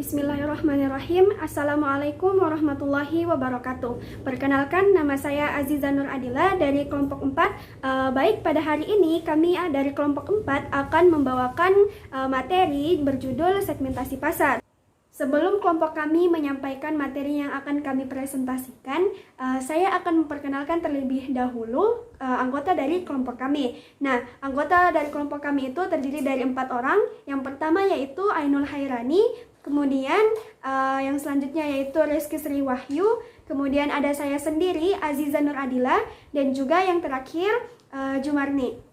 Bismillahirrahmanirrahim. Assalamualaikum warahmatullahi wabarakatuh. Perkenalkan, nama saya Aziza Nur Adila dari kelompok 4. Baik, pada hari ini kami dari kelompok 4 akan membawakan materi berjudul segmentasi pasar. Sebelum kelompok kami menyampaikan materi yang akan kami presentasikan, saya akan memperkenalkan terlebih dahulu anggota dari kelompok kami. Nah, anggota dari kelompok kami itu terdiri dari 4 orang. Yang pertama yaitu Ainul Hairani, kemudian yang selanjutnya yaitu Rizky Sri Wahyu, kemudian ada saya sendiri Aziza Nur Adila, dan juga yang terakhir Jumarni.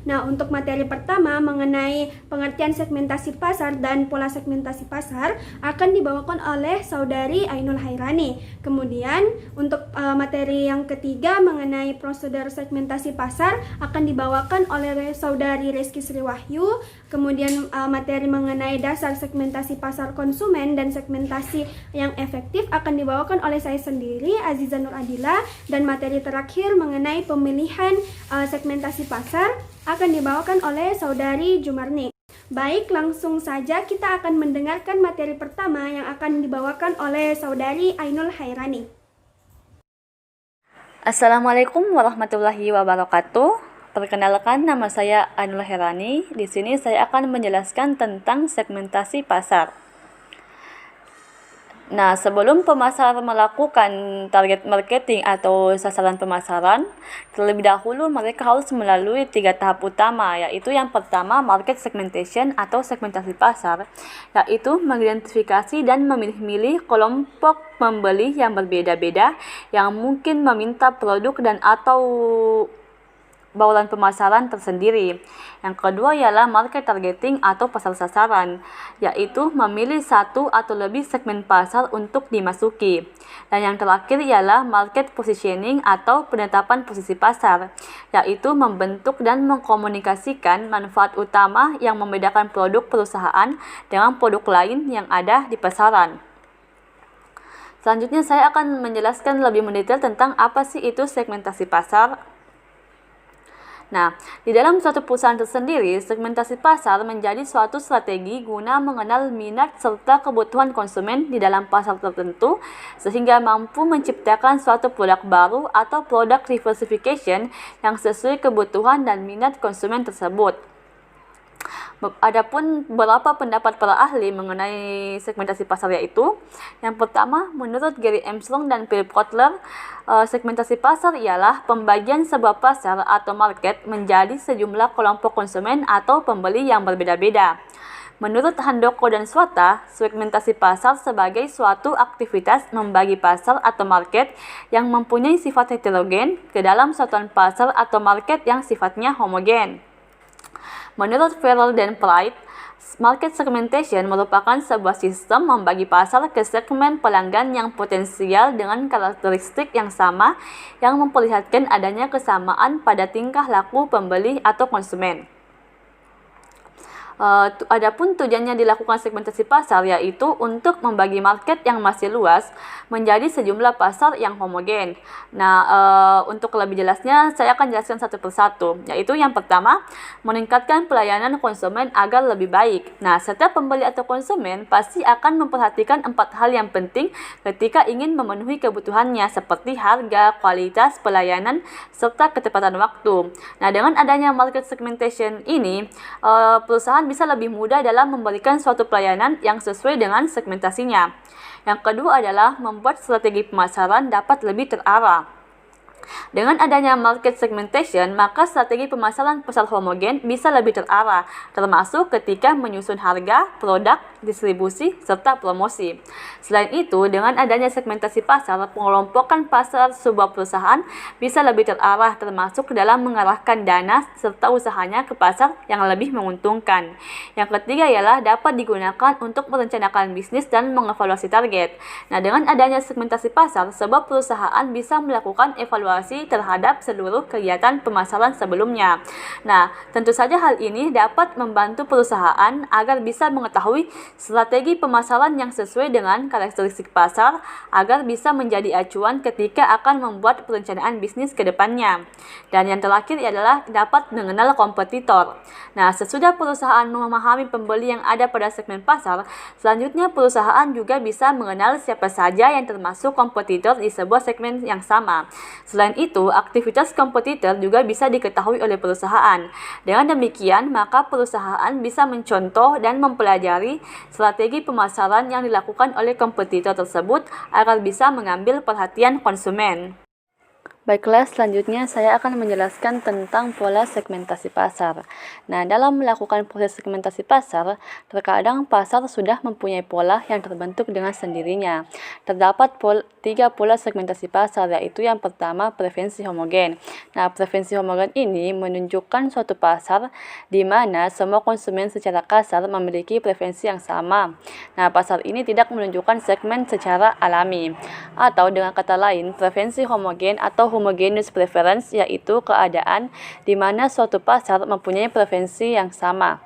Nah, untuk materi pertama mengenai pengertian segmentasi pasar dan pola segmentasi pasar akan dibawakan oleh saudari Ainul Hairani. Kemudian untuk materi yang ketiga mengenai prosedur segmentasi pasar akan dibawakan oleh saudari Rizky Sri Wahyu. Kemudian materi mengenai dasar segmentasi pasar konsumen dan segmentasi yang efektif akan dibawakan oleh saya sendiri Aziza Nur Adila, dan materi terakhir mengenai pemilihan segmentasi pasar akan dibawakan oleh saudari Jumarni. Baik, langsung saja kita akan mendengarkan materi pertama yang akan dibawakan oleh saudari Ainul Hairani. Assalamualaikum warahmatullahi wabarakatuh. Perkenalkan, nama saya Ainul Hairani. Di sini saya akan menjelaskan tentang segmentasi pasar. Nah, sebelum pemasar melakukan target marketing atau sasaran pemasaran, terlebih dahulu mereka harus melalui 3 tahap utama, yaitu yang pertama market segmentation atau segmentasi pasar, yaitu mengidentifikasi dan memilih-milih kelompok pembeli yang berbeda-beda yang mungkin meminta produk dan atau bauran pemasaran tersendiri. Yang kedua ialah market targeting atau pasar sasaran, yaitu memilih satu atau lebih segmen pasar untuk dimasuki. Dan yang terakhir ialah market positioning atau penetapan posisi pasar, yaitu membentuk dan mengkomunikasikan manfaat utama yang membedakan produk perusahaan dengan produk lain yang ada di pasaran. Selanjutnya saya akan menjelaskan lebih mendetail tentang apa sih itu segmentasi pasar. Nah, di dalam suatu perusahaan tersendiri, segmentasi pasar menjadi suatu strategi guna mengenal minat serta kebutuhan konsumen di dalam pasar tertentu, sehingga mampu menciptakan suatu produk baru atau produk diversification yang sesuai kebutuhan dan minat konsumen tersebut. Adapun beberapa pendapat para ahli mengenai segmentasi pasar, yaitu yang pertama, menurut Gary Armstrong dan Philip Kotler, segmentasi pasar ialah pembagian sebuah pasar atau market menjadi sejumlah kelompok konsumen atau pembeli yang berbeda-beda. Menurut Handoko dan Swata, segmentasi pasar sebagai suatu aktivitas membagi pasar atau market yang mempunyai sifat heterogen ke dalam satuan pasar atau market yang sifatnya homogen. Menurut Farrell dan Pride, market segmentation merupakan sebuah sistem membagi pasar ke segmen pelanggan yang potensial dengan karakteristik yang sama yang memperlihatkan adanya kesamaan pada tingkah laku pembeli atau konsumen. Adapun tujuannya dilakukan segmentasi pasar yaitu untuk membagi market yang masih luas menjadi sejumlah pasar yang homogen. Nah, untuk lebih jelasnya saya akan jelaskan satu persatu, yaitu yang pertama, meningkatkan pelayanan konsumen agar lebih baik. Nah, setiap pembeli atau konsumen pasti akan memperhatikan 4 hal yang penting ketika ingin memenuhi kebutuhannya, seperti harga, kualitas, pelayanan, serta ketepatan waktu. Nah, dengan adanya market segmentation ini, perusahaan bisa lebih mudah dalam memberikan suatu pelayanan yang sesuai dengan segmentasinya. Yang kedua adalah membuat strategi pemasaran dapat lebih terarah. Dengan adanya market segmentation, maka strategi pemasaran pasar homogen bisa lebih terarah, termasuk ketika menyusun harga, produk, distribusi, serta promosi. Selain itu, dengan adanya segmentasi pasar, pengelompokan pasar sebuah perusahaan bisa lebih terarah, termasuk dalam mengarahkan dana serta usahanya ke pasar yang lebih menguntungkan. Yang ketiga ialah dapat digunakan untuk merencanakan bisnis dan mengevaluasi target. Nah, dengan adanya segmentasi pasar, sebuah perusahaan bisa melakukan evaluasi evaluasi terhadap seluruh kegiatan pemasaran sebelumnya. Nah, tentu saja hal ini dapat membantu perusahaan agar bisa mengetahui strategi pemasaran yang sesuai dengan karakteristik pasar agar bisa menjadi acuan ketika akan membuat perencanaan bisnis ke depannya. Dan yang terakhir adalah dapat mengenal kompetitor. Nah, sesudah perusahaan memahami pembeli yang ada pada segmen pasar, selanjutnya perusahaan juga bisa mengenal siapa saja yang termasuk kompetitor di sebuah segmen yang sama. Selain itu, aktivitas kompetitor juga bisa diketahui oleh perusahaan. Dengan demikian, maka perusahaan bisa mencontoh dan mempelajari strategi pemasaran yang dilakukan oleh kompetitor tersebut agar bisa mengambil perhatian konsumen. Baiklah, selanjutnya saya akan menjelaskan tentang pola segmentasi pasar. Nah, dalam melakukan proses segmentasi pasar, terkadang pasar sudah mempunyai pola yang terbentuk dengan sendirinya. Terdapat 3 pola segmentasi pasar, yaitu yang pertama, preferensi homogen. Nah, preferensi homogen ini menunjukkan suatu pasar di mana semua konsumen secara kasar memiliki preferensi yang sama. Nah, pasar ini tidak menunjukkan segmen secara alami. Atau dengan kata lain, preferensi homogen atau homogeneous preference yaitu keadaan di mana suatu pasar mempunyai preferensi yang sama.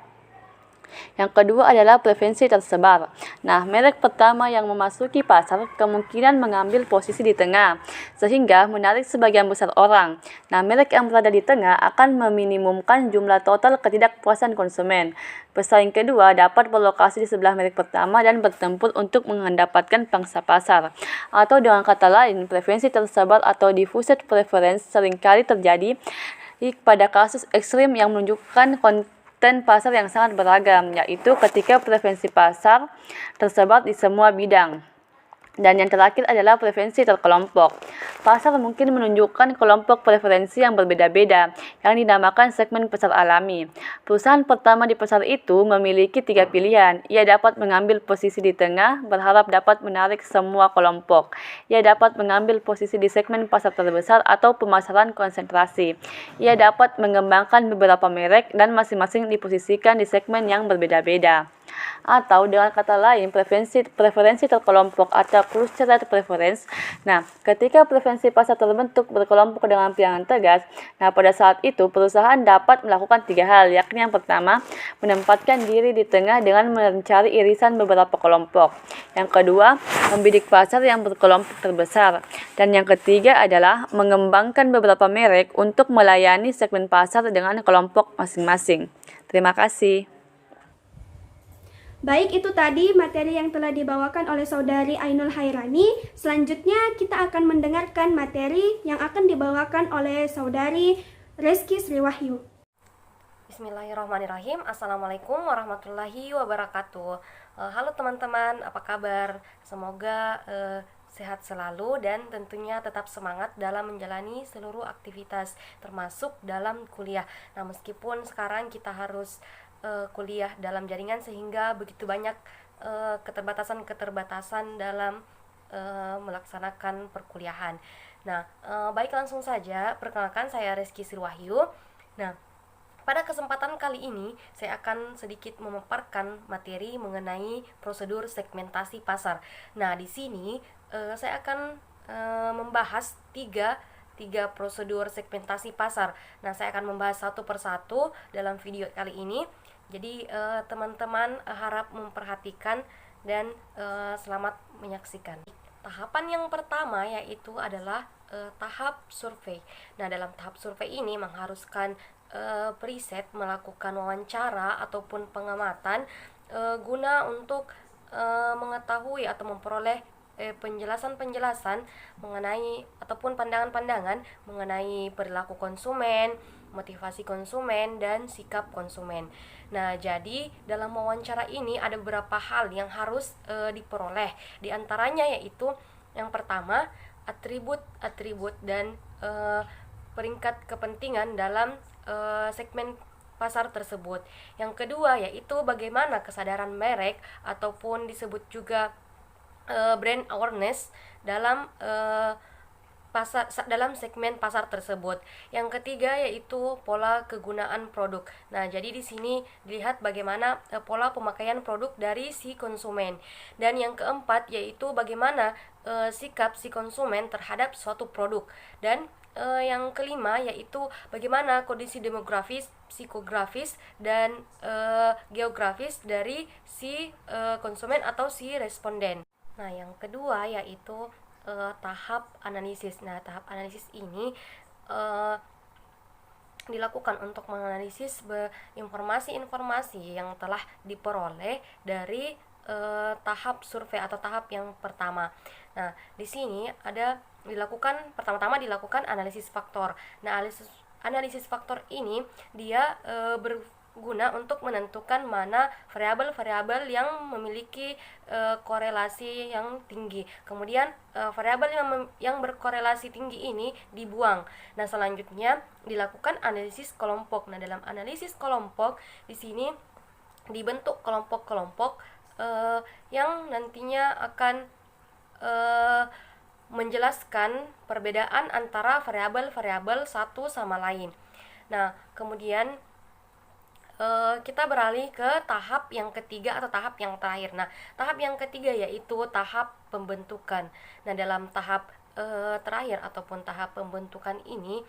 Yang kedua adalah preferensi tersebar. Nah, merek pertama yang memasuki pasar kemungkinan mengambil posisi di tengah, sehingga menarik sebagian besar orang. Nah, merek yang berada di tengah akan meminimumkan jumlah total ketidakpuasan konsumen. Pesaing kedua dapat berlokasi di sebelah merek pertama dan bertempur untuk mendapatkan pangsa pasar. Atau dengan kata lain, preferensi tersebar atau diffused preference seringkali terjadi pada kasus ekstrim yang menunjukkan pasar yang sangat beragam, yaitu ketika preferensi pasar tersebar di semua bidang. Dan yang terakhir adalah preferensi terkelompok. Pasar mungkin menunjukkan kelompok preferensi yang berbeda-beda, yang dinamakan segmen pasar alami. Perusahaan pertama di pasar itu memiliki 3 pilihan. Ia dapat mengambil posisi di tengah, berharap dapat menarik semua kelompok. Ia dapat mengambil posisi di segmen pasar terbesar atau pemasaran konsentrasi. Ia dapat mengembangkan beberapa merek dan masing-masing diposisikan di segmen yang berbeda-beda. Atau dengan kata lain, preferensi terkelompok atau clustered preference. Nah, ketika preferensi pasar terbentuk berkelompok dengan pilihan tegas, nah pada saat itu perusahaan dapat melakukan 3 hal, yakni yang pertama, menempatkan diri di tengah dengan mencari irisan beberapa kelompok. Yang kedua, membidik pasar yang berkelompok terbesar. Dan yang ketiga adalah mengembangkan beberapa merek untuk melayani segmen pasar dengan kelompok masing-masing. Terima kasih. Baik, itu tadi materi yang telah dibawakan oleh Saudari Ainul Hairani. Selanjutnya kita akan mendengarkan materi yang akan dibawakan oleh Saudari Reski Sriwahyu. Bismillahirrahmanirrahim. Assalamualaikum warahmatullahi wabarakatuh. Halo teman-teman, apa kabar? Semoga sehat selalu dan tentunya tetap semangat dalam menjalani seluruh aktivitas, termasuk dalam kuliah. Nah, meskipun sekarang kita harus kuliah dalam jaringan sehingga begitu banyak keterbatasan dalam melaksanakan perkuliahan. Nah, baik, langsung saja perkenalkan, saya Reski Sirwahyu. Nah, pada kesempatan kali ini saya akan sedikit memaparkan materi mengenai prosedur segmentasi pasar. Nah, di sini saya akan membahas tiga prosedur segmentasi pasar. Nah, saya akan membahas satu persatu dalam video kali ini. Jadi teman-teman harap memperhatikan dan selamat menyaksikan. Tahapan yang pertama yaitu adalah tahap survei. Nah, dalam tahap survei ini mengharuskan periset melakukan wawancara ataupun pengamatan guna untuk mengetahui atau memperoleh penjelasan-penjelasan mengenai ataupun pandangan-pandangan mengenai perilaku konsumen, motivasi konsumen, dan sikap konsumen. Nah, jadi dalam wawancara ini ada beberapa hal yang harus diperoleh. Di antaranya yaitu yang pertama, atribut dan peringkat kepentingan dalam segmen pasar tersebut. Yang kedua yaitu bagaimana kesadaran merek ataupun disebut juga brand awareness dalam dalam segmen pasar tersebut. Yang ketiga yaitu pola kegunaan produk. Nah, jadi di sini dilihat bagaimana pola pemakaian produk dari si konsumen. Dan yang keempat yaitu bagaimana sikap si konsumen terhadap suatu produk. Dan yang kelima yaitu bagaimana kondisi demografis, psikografis, dan geografis dari si konsumen atau si responden. Nah, yang kedua yaitu tahap analisis. Nah, tahap analisis ini dilakukan untuk menganalisis informasi-informasi yang telah diperoleh dari tahap survei atau tahap yang pertama. Nah, di sini pertama-tama dilakukan analisis faktor. Nah, analisis faktor ini dia berguna untuk menentukan mana variabel-variabel yang memiliki korelasi yang tinggi. Kemudian variabel yang berkorelasi tinggi ini dibuang. Nah, selanjutnya dilakukan analisis kelompok. Nah, dalam analisis kelompok di sini dibentuk kelompok-kelompok yang nantinya akan menjelaskan perbedaan antara variabel-variabel satu sama lain. Nah, kemudian kita beralih ke tahap yang ketiga atau tahap yang terakhir. Nah, tahap yang ketiga yaitu tahap pembentukan. Nah, dalam tahap terakhir ataupun tahap pembentukan ini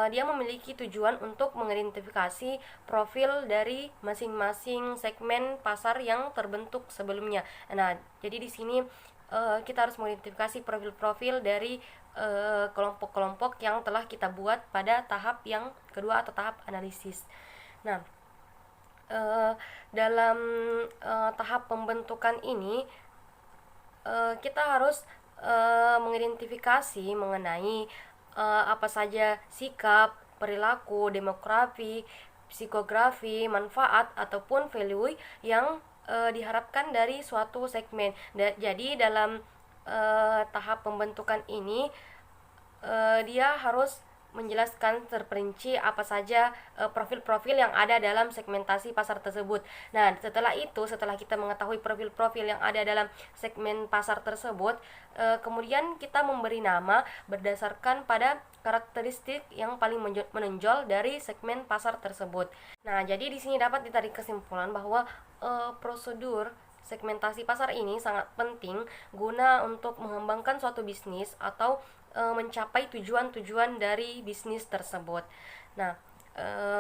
dia memiliki tujuan untuk mengidentifikasi profil dari masing-masing segmen pasar yang terbentuk sebelumnya. Nah, jadi di sini kita harus mengidentifikasi profil-profil dari kelompok-kelompok yang telah kita buat pada tahap yang kedua atau tahap analisis. Nah, dalam tahap pembentukan ini kita harus mengidentifikasi mengenai apa saja sikap, perilaku, demografi, psikografi, manfaat ataupun value yang diharapkan dari suatu segmen. Jadi dalam tahap pembentukan ini dia harus menjelaskan terperinci apa saja profil-profil yang ada dalam segmentasi pasar tersebut. Nah, setelah kita mengetahui profil-profil yang ada dalam segmen pasar tersebut, kemudian kita memberi nama berdasarkan pada karakteristik yang paling menonjol dari segmen pasar tersebut. Nah, jadi di sini dapat ditarik kesimpulan bahwa prosedur segmentasi pasar ini sangat penting guna untuk mengembangkan suatu bisnis atau mencapai tujuan-tujuan dari bisnis tersebut. Nah,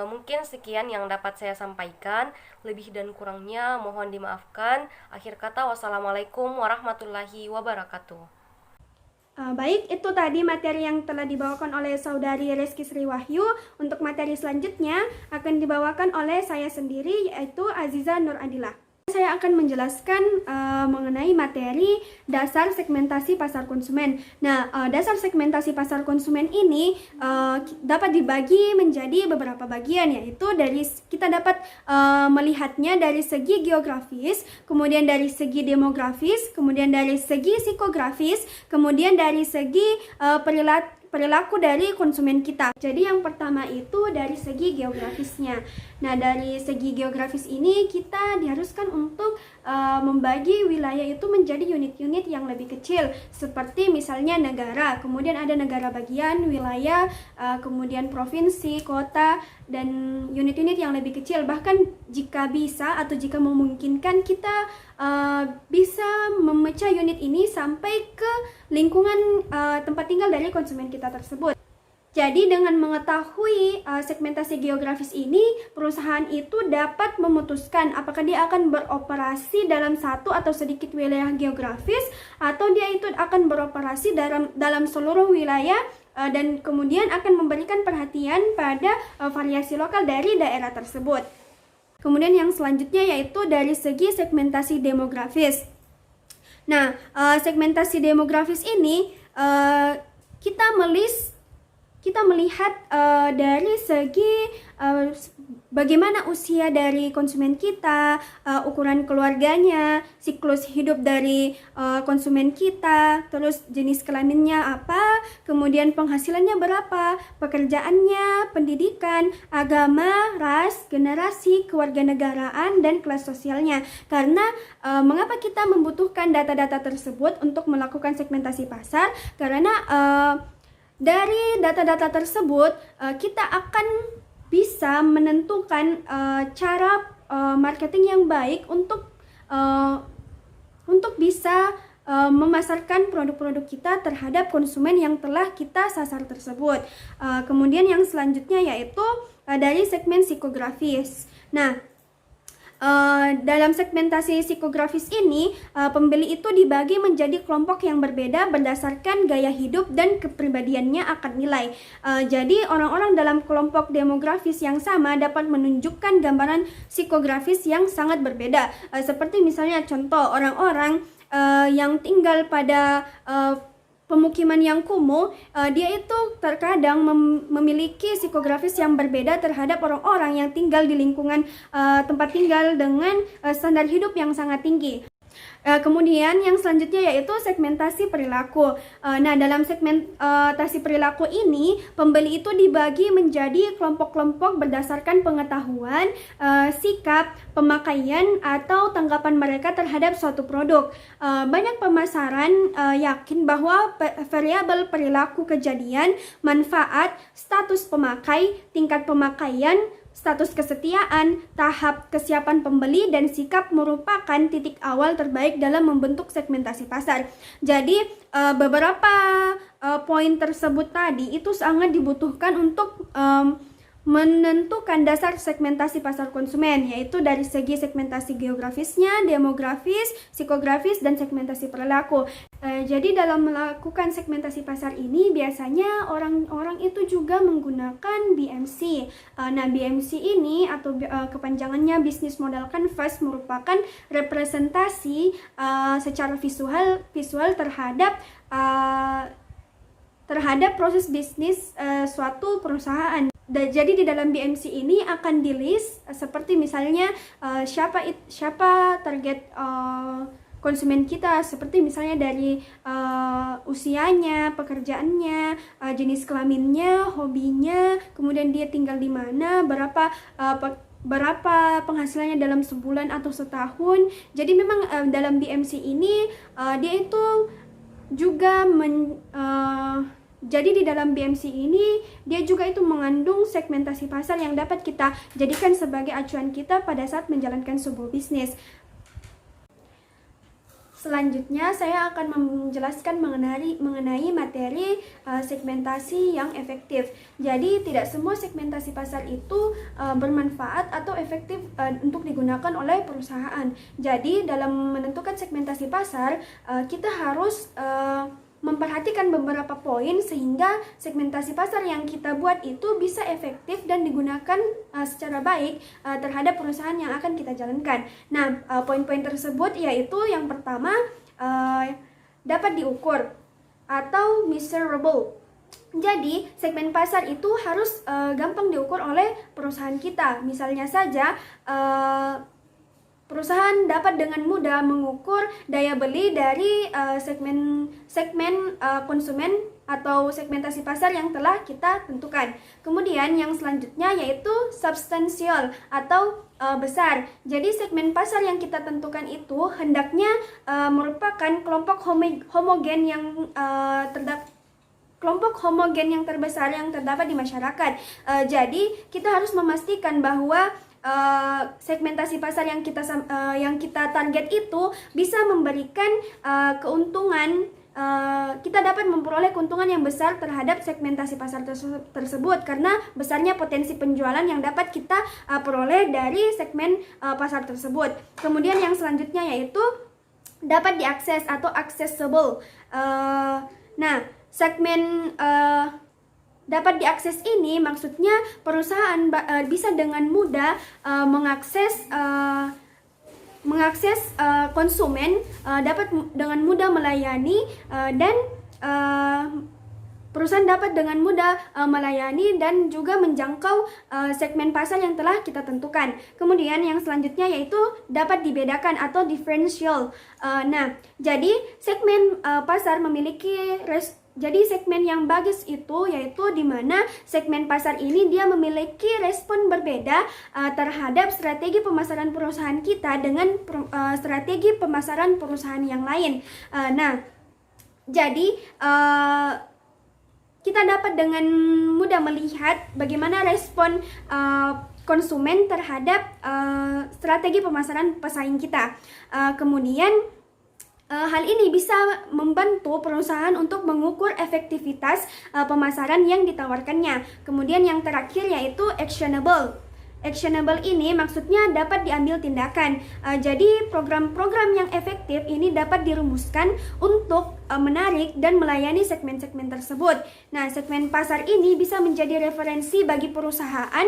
mungkin sekian yang dapat saya sampaikan. Lebih dan kurangnya mohon dimaafkan. Akhir kata, wassalamualaikum warahmatullahi wabarakatuh. Baik, itu tadi materi yang telah dibawakan oleh Saudari Reski Sri Wahyu. Untuk materi selanjutnya akan dibawakan oleh saya sendiri, yaitu Aziza Nur Adilah. Saya akan menjelaskan mengenai materi dasar segmentasi pasar konsumen. Nah, dasar segmentasi pasar konsumen ini dapat dibagi menjadi beberapa bagian, yaitu kita dapat melihatnya dari segi geografis, kemudian dari segi demografis, kemudian dari segi psikografis, kemudian dari segi perilaku dari konsumen kita. Jadi yang pertama itu dari segi geografisnya. Nah, dari segi geografis ini kita diharuskan untuk membagi wilayah itu menjadi unit-unit yang lebih kecil, seperti misalnya negara, kemudian ada negara bagian, wilayah, kemudian provinsi, kota, dan unit-unit yang lebih kecil. Bahkan jika bisa atau jika memungkinkan, kita bisa memecah unit ini sampai ke lingkungan tempat tinggal dari konsumen kita tersebut. Jadi dengan mengetahui segmentasi geografis ini, perusahaan itu dapat memutuskan apakah dia akan beroperasi dalam satu atau sedikit wilayah geografis, atau dia itu akan beroperasi dalam seluruh wilayah, dan kemudian akan memberikan perhatian pada variasi lokal dari daerah tersebut. Kemudian yang selanjutnya yaitu dari segi segmentasi demografis. Nah, segmentasi demografis ini kita melist kita melihat dari segi bagaimana usia dari konsumen kita, ukuran keluarganya, siklus hidup dari konsumen kita, terus jenis kelaminnya apa, kemudian penghasilannya berapa, pekerjaannya, pendidikan, agama, ras, generasi, kewarganegaraan, dan kelas sosialnya. Karena mengapa kita membutuhkan data-data tersebut untuk melakukan segmentasi pasar? Karena dari data-data tersebut kita akan bisa menentukan cara marketing yang baik untuk bisa memasarkan produk-produk kita terhadap konsumen yang telah kita sasar tersebut. Kemudian yang selanjutnya yaitu dari segmen psikografis. Nah, dalam segmentasi psikografis ini, pembeli itu dibagi menjadi kelompok yang berbeda berdasarkan gaya hidup dan kepribadiannya akan nilai. Jadi orang-orang dalam kelompok demografis yang sama dapat menunjukkan gambaran psikografis yang sangat berbeda. Seperti misalnya contoh orang-orang yang tinggal pada pemukiman yang kumuh, dia itu terkadang memiliki psikografis yang berbeda terhadap orang-orang yang tinggal di lingkungan tempat tinggal dengan standar hidup yang sangat tinggi. Kemudian yang selanjutnya yaitu segmentasi perilaku. Nah, dalam segmentasi perilaku ini, pembeli itu dibagi menjadi kelompok-kelompok berdasarkan pengetahuan, sikap, pemakaian, atau tanggapan mereka terhadap suatu produk. Banyak pemasaran yakin bahwa variabel perilaku kejadian, manfaat, status pemakai, tingkat pemakaian, status kesetiaan, tahap kesiapan pembeli, dan sikap merupakan titik awal terbaik dalam membentuk segmentasi pasar. Jadi beberapa poin tersebut tadi itu sangat dibutuhkan untuk menentukan dasar segmentasi pasar konsumen, yaitu dari segi segmentasi geografisnya, demografis, psikografis, dan segmentasi perilaku. Jadi dalam melakukan segmentasi pasar ini biasanya orang-orang itu juga menggunakan BMC. Nah, BMC ini atau kepanjangannya Business Model Canvas merupakan representasi secara visual terhadap proses bisnis suatu perusahaan. Jadi di dalam BMC ini akan di-list seperti misalnya siapa target konsumen kita, seperti misalnya dari usianya, pekerjaannya, jenis kelaminnya, hobinya, kemudian dia tinggal di mana, berapa penghasilannya dalam sebulan atau setahun. Jadi memang dalam BMC ini dia itu juga jadi di dalam BMC ini dia juga itu mengandung segmentasi pasar yang dapat kita jadikan sebagai acuan kita pada saat menjalankan sebuah bisnis. Selanjutnya saya akan menjelaskan mengenai materi segmentasi yang efektif. Jadi tidak semua segmentasi pasar itu bermanfaat atau efektif untuk digunakan oleh perusahaan. Jadi dalam menentukan segmentasi pasar kita harus memperhatikan beberapa poin sehingga segmentasi pasar yang kita buat itu bisa efektif dan digunakan secara baik terhadap perusahaan yang akan kita jalankan. Nah, poin-poin tersebut yaitu yang pertama dapat diukur atau measurable. Jadi, segmen pasar itu harus gampang diukur oleh perusahaan kita. Misalnya saja perusahaan dapat dengan mudah mengukur daya beli dari segmen konsumen atau segmentasi pasar yang telah kita tentukan. Kemudian yang selanjutnya yaitu substansial atau besar. Jadi segmen pasar yang kita tentukan itu hendaknya merupakan kelompok homogen yang terbesar yang terdapat di masyarakat. Jadi kita harus memastikan bahwa segmentasi pasar yang kita target itu bisa memberikan keuntungan, kita dapat memperoleh keuntungan yang besar terhadap segmentasi pasar tersebut karena besarnya potensi penjualan yang dapat kita peroleh dari segmen pasar tersebut. Kemudian yang selanjutnya yaitu dapat diakses atau accessible. Nah, segmen dapat diakses ini maksudnya perusahaan bisa dengan mudah mengakses konsumen, dapat dengan mudah melayani dan perusahaan dapat dengan mudah melayani dan juga menjangkau segmen pasar yang telah kita tentukan. Kemudian yang selanjutnya yaitu dapat dibedakan atau differential. Nah, jadi segmen pasar memiliki jadi segmen yang bagus itu yaitu di mana segmen pasar ini dia memiliki respon berbeda terhadap strategi pemasaran perusahaan kita dengan strategi pemasaran perusahaan yang lain. Nah, jadi kita dapat dengan mudah melihat bagaimana respon konsumen terhadap strategi pemasaran pesaing kita. Kemudian hal ini bisa membantu perusahaan untuk mengukur efektivitas pemasaran yang ditawarkannya. Kemudian yang terakhir yaitu actionable. Actionable ini maksudnya dapat diambil tindakan. Jadi program-program yang efektif ini dapat dirumuskan untuk menarik dan melayani segmen-segmen tersebut. Nah, segmen pasar ini bisa menjadi referensi bagi perusahaan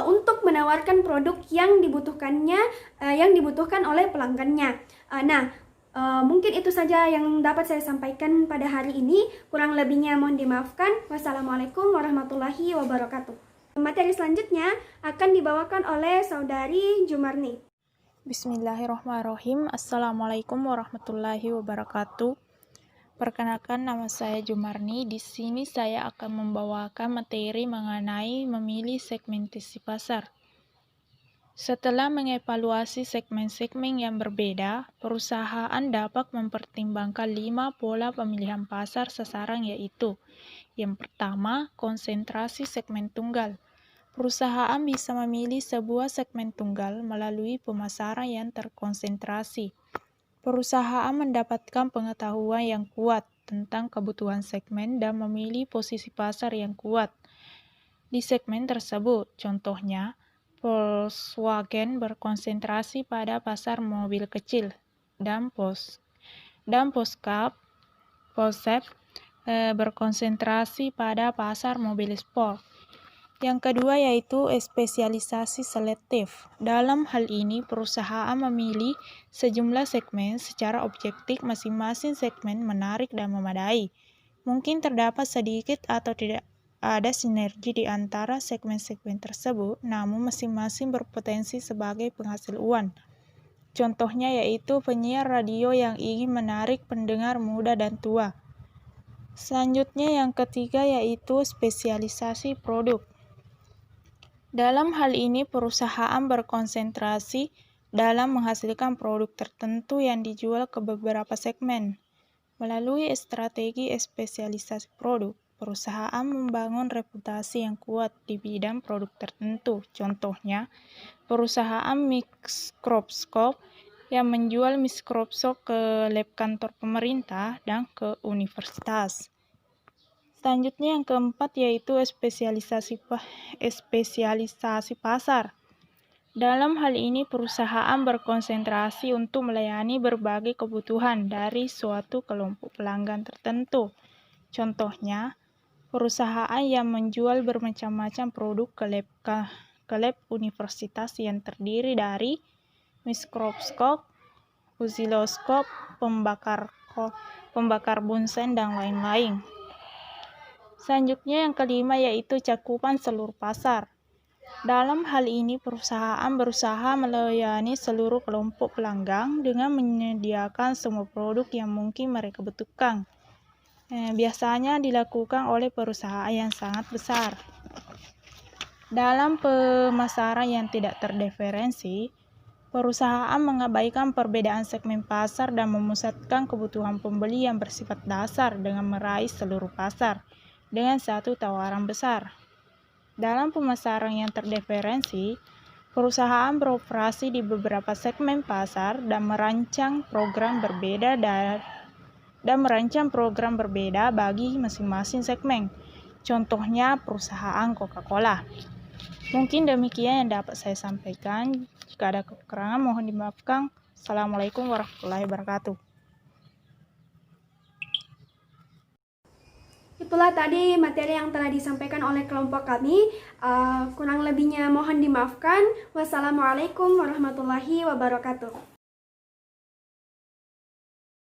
untuk menawarkan produk yang dibutuhkan oleh pelanggannya. Mungkin itu saja yang dapat saya sampaikan pada hari ini. Kurang lebihnya mohon dimaafkan. Wassalamualaikum warahmatullahi wabarakatuh. Materi selanjutnya akan dibawakan oleh Saudari Jumarni. Bismillahirrahmanirrahim. Assalamualaikum warahmatullahi wabarakatuh. Perkenalkan, nama saya Jumarni. Di sini saya akan membawakan materi mengenai memilih segmentasi pasar. Setelah mengevaluasi segmen-segmen yang berbeda, perusahaan dapat mempertimbangkan 5 pola pemilihan pasar sasaran, yaitu: yang pertama, konsentrasi segmen tunggal. Perusahaan bisa memilih sebuah segmen tunggal melalui pemasaran yang terkonsentrasi. Perusahaan mendapatkan pengetahuan yang kuat tentang kebutuhan segmen dan memilih posisi pasar yang kuat di segmen tersebut. Contohnya, Volkswagen berkonsentrasi pada pasar mobil kecil dan Porsche berkonsentrasi pada pasar mobil sport. Yang kedua yaitu spesialisasi selektif. Dalam hal ini, perusahaan memilih sejumlah segmen secara objektif. Masing-masing segmen menarik dan memadai. Mungkin terdapat sedikit atau tidak ada sinergi di antara segmen-segmen tersebut, namun masing-masing berpotensi sebagai penghasil uang. Contohnya yaitu penyiar radio yang ingin menarik pendengar muda dan tua. Selanjutnya yang ketiga yaitu spesialisasi produk. Dalam hal ini, perusahaan berkonsentrasi dalam menghasilkan produk tertentu yang dijual ke beberapa segmen. Melalui strategi spesialisasi produk, perusahaan membangun reputasi yang kuat di bidang produk tertentu. Contohnya, perusahaan mikroskop yang menjual mikroskop ke lab kantor pemerintah dan ke universitas. Selanjutnya yang keempat yaitu spesialisasi pasar. Dalam hal ini, perusahaan berkonsentrasi untuk melayani berbagai kebutuhan dari suatu kelompok pelanggan tertentu. Contohnya, perusahaan yang menjual bermacam-macam produk ke lab universitas yang terdiri dari mikroskop, osiloskop, pembakar bunsen, dan lain-lain. Selanjutnya yang kelima yaitu cakupan seluruh pasar. Dalam hal ini, perusahaan berusaha melayani seluruh kelompok pelanggan dengan menyediakan semua produk yang mungkin mereka butuhkan. Biasanya dilakukan oleh perusahaan yang sangat besar. Dalam pemasaran yang tidak terdiferensi, perusahaan mengabaikan perbedaan segmen pasar dan memusatkan kebutuhan pembeli yang bersifat dasar dengan meraih seluruh pasar dengan satu tawaran besar. Dalam pemasaran yang terdiferensi, perusahaan beroperasi di beberapa segmen pasar dan merancang program berbeda bagi masing-masing segmen. Contohnya perusahaan Coca-Cola. Mungkin demikian yang dapat saya sampaikan. Jika ada kekurangan mohon dimaafkan. Assalamualaikum warahmatullahi wabarakatuh. Itulah tadi materi yang telah disampaikan oleh kelompok kami. Kurang lebihnya mohon dimaafkan. Wassalamualaikum warahmatullahi wabarakatuh.